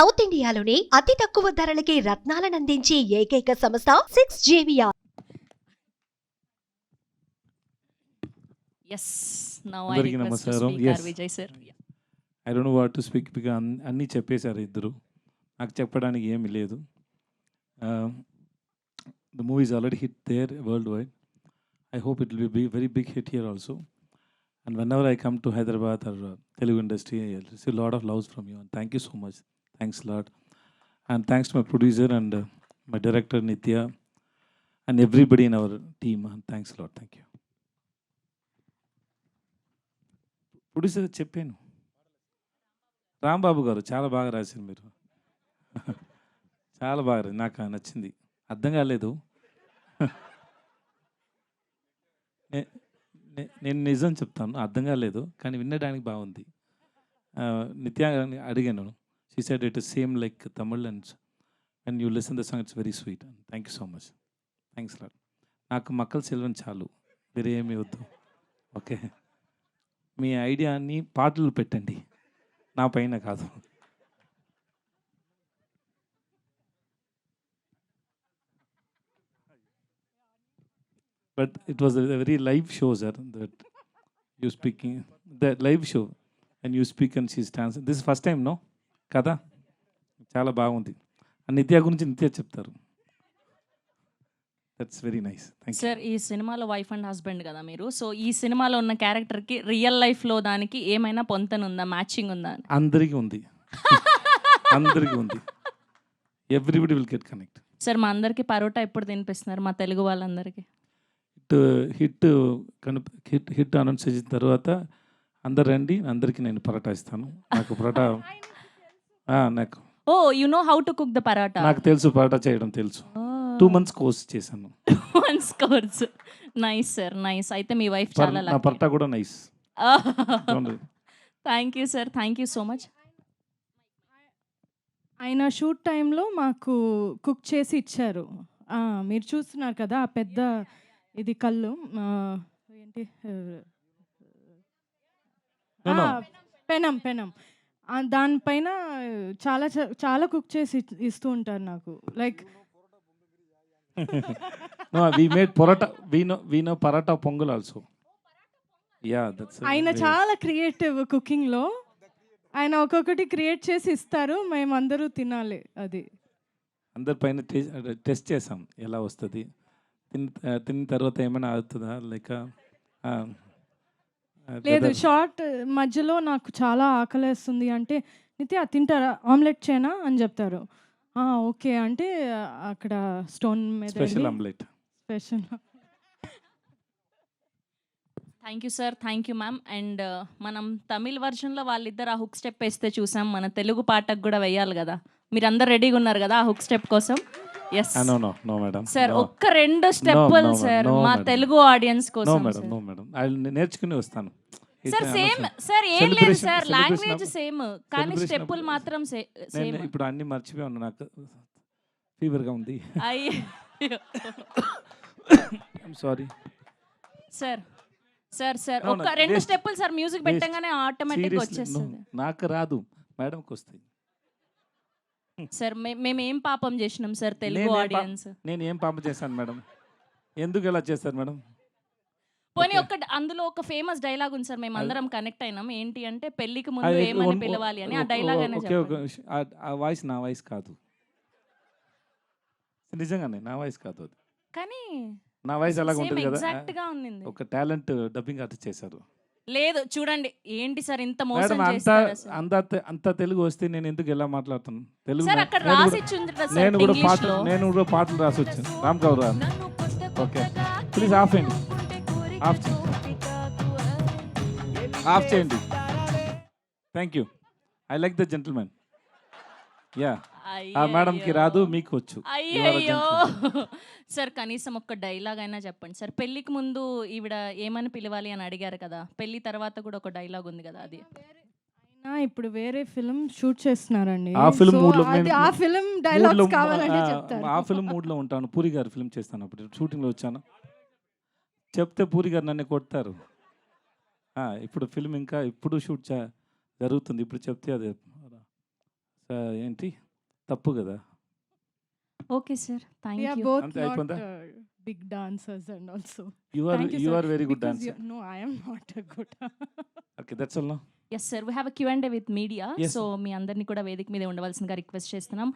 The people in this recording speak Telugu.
సౌత్ ఇండియాలోని అతి తక్కువ ధరలకి రత్నాలనందించే ఏకైక సంస్థ 6JVR. Yes, now I అందరికీ request to నమస్కారం. speak Yes. our Vijay sir. I don't know what to speak because అన్నీ చెప్పేశారు ఇద్దరు. నాకు చెప్పడానికి ఏమీ లేదు. The movie is already hit there world wide. I hope it will be very big hit here also. And whenever I come to Hyderabad or Telugu industry, I receive lot of loves from you. And thank you so much. Thanks lot. And thanks to my producer and my director Nitya and everybody in our team. And thanks lot. Thank you. Producer చెప్పాను, రాంబాబు గారు చాలా బాగా రాశారు మీరు. చాలా బాగా నాకు నచ్చింది. అర్థం కాలేదు. నేను నిజం చెప్తాను, అర్థం కాలేదు, కానీ వినడానికి బాగుంది. నిత్య అడిగాను, she said it is same like Tamil and you listen the song, it's very sweet. Thank you so much. Thanks lot. నాకు మక్కల సెల్వన్ చాలు, వేరే ఏమీ వద్దు. ఓకే, మీ ఐడియాని పాటలు పెట్టండి, నా పైన కాదు. But it was a very live show, sir, that you speaking, the live show and you speak and she stands. This is first time, no కదా? చాలా బాగుంది. నిత్య గురించి నిత్య చెప్తారు. That's very nice. Thank you. Sir, ఈ సినిమాలో వైఫ్ అండ్ హస్బెండ్ కదా మీరు, సో ఈ సినిమాలో ఉన్న క్యారెక్టర్కి రియల్ లైఫ్లో దానికి ఏమైనా పొంతనుందా, మ్యాచింగ్ ఉందా? అందరికీ ఉంది. అందరికీ ఉంది. Everybody will get connect. Sir, మా అందరికి పరోటా ఎప్పుడు తినిపిస్తున్నారు, మా తెలుగు వాళ్ళందరికీ? హిట్ హిట్ అనౌన్స్ చేసిన తర్వాత అందరు రండి, అందరికీ నేను పరోటా ఇస్తాను. నాకు పరోటా నాకు oh, you know how to cook the parotta? నాకు తెలుసు, పరోటా చేయడం తెలుసు. 2 months కోర్స్ చేశాను. 2 months course. Nice sir, nice. అయితే మీ వైఫ్ చాలా నా పరోటా కూడా nice. Thank you sir, thank you so much. ఆయన షూట్ టైంలో మాకు కుక్ చేసి ఇచ్చారు. మీరు చూస్తున్నారు కదా, ఆ పెద్ద ఇది కళ్ళు ఏంటి, పెనం పెనం, దానిపైన చాలా చాలా కుక్ చేసి ఇస్తూ ఉంటారు నాకు. Like we made paratha, we know paratha pongal also. Yeah, that's ఆయన చాలా క్రియేటివ్ కుకింగ్లో. ఆయన ఒక్కొక్కటి క్రియేట్ చేసి ఇస్తారు, మేమందరూ తినాలి. అది అందరి పైన టెస్ట్ చేసాం ఎలా వస్తుంది. తిన్న తర్వాత ఏమైనా అవుతుందా లేక లేదు. షార్ట్ మధ్యలో నాకు చాలా ఆకలేస్తుంది అంటే, నిత్య తింటారా, ఆమ్లెట్ చేయనా అని చెప్తారు. ఓకే అంటే అక్కడ స్టోన్ మీద special omelette. Special. Thank you sir, thank you ma'am. And మనం తమిళ్ వర్షన్లో వాళ్ళిద్దరు ఆ హుక్ స్టెప్ వేస్తే చూసాం, మన తెలుగు పాటకు కూడా వేయాలి కదా. మీరు అందరు రెడీగా ఉన్నారు కదా ఆ హుక్ స్టెప్ కోసం? Yes. No no no madam. Sir, ఒక్క 2 స్టెప్పులు సార్, మా తెలుగు ఆడియన్స్ నో కోసం. మేడం, నో మేడం, నేర్చుకుని వస్తాను. సార్ సేమ్ సార్, ఏం లేదు సార్, లాంగ్వేజ్ సేమ్ కానీ స్టెప్పులు మాత్రం సేమ్. ఇప్పుడు అన్ని మర్చిపోయాను, నాకు ఫీవర్గా ఉంది. అయ్యో సారీ సార్. సార్ సార్ ఒక 2 స్టెప్పులు సార్, మ్యూజిక్ పెట్టగానే ఆటోమేటిక్ వచ్చేస్తుంది. నాకు రాదు, మేడంకి వస్తాయి. సార్ మేము ఏం పాపం చేసినాం సార్ తెలుగు ఆడియన్స్? నేను ఏం పాపం చేశాను మేడం? ఎందుకు ఎలా చేస్తారు మేడం? పోనీ అందులో ఒక ఫేమస్ డైలాగ్ ఉంది సార్, మేము అందరం కనెక్ట్ అయినాం. ఏంటి అంటే, పెళ్లికి ముందు ఏమని పిలవాలి అని. ఆ డైలాగ్ అయినా ఆ వాయిస్ నా వాయిస్ కాదు, నిజంగానే నా వాయిస్ కాదు అది. కానీ నా వాయిస్ అలాగ ఉంటుంది కదా, ఎగ్జాక్ట్ గా ఉంది. ఒక టాలెంట్ డబ్బింగ్ ఆర్టిస్ట్ చేశారు. లేదు చూడండి, ఏంటి సార్ ఇంత మోసం మేడం? చేస్తారు? అంత తెలుగు వస్తే నేను ఎందుకు ఎలా మాట్లాడుతాను తెలుగు? సార్ అక్కడ రాసి ఇచ్చింది సార్, నేను కూడా పాటలు రాసి వచ్చాను. Ram Gaur. Okay, please off చేయండి, ఆఫ్ చేయండి. Thank you. I like the gentlemen. Yeah, ఆ మేడంకి రాదు, మీకు వచ్చు. అయ్యో సార్, కనీసం ఒక్క డైలాగ్ అయినా చెప్పండి సార్. పెళ్లికి ముందు ఈవిడ ఏమని పిలవాలి అని అడిగారు కదా, పెళ్లి తర్వాత కూడా ఒక డైలాగ్ ఉంది కదా, అది. ఇప్పుడు వేరే ఫిల్మ్ షూట్ చేస్తున్నారండి. ఆ ఫిల్మ్ డైలాగ్స్ కావాలంటే చెప్తారు. ఆ ఫిల్మ్ మూడ్లో ఉంటాను. పూరి గారు ఫిల్మ్ చేస్తాను, అప్పుడు షూటింగ్లో వచ్చాను. చెప్తే పూరి గారు నన్ను కొడతారు. ఇప్పుడు ఫిల్మ్ ఇంకా ఇప్పుడు షూట్ జరుగుతుంది, ఇప్పుడు చెప్తే అది ఏంటి తప్పు కదా. Okay sir, thank Yeah, you. both అంతే not అయిపోయిందా? big dancers and also. You are Thank you, you sir. Are very good Because dancer. no, I am not a good. Okay, that's all no. Yes sir, we have a Q&A with media. Yes, so మీ అందరినీ కూడా వేదిక మీద ఉండవలసిందిగా రిక్వెస్ట్ చేస్తున్నాం.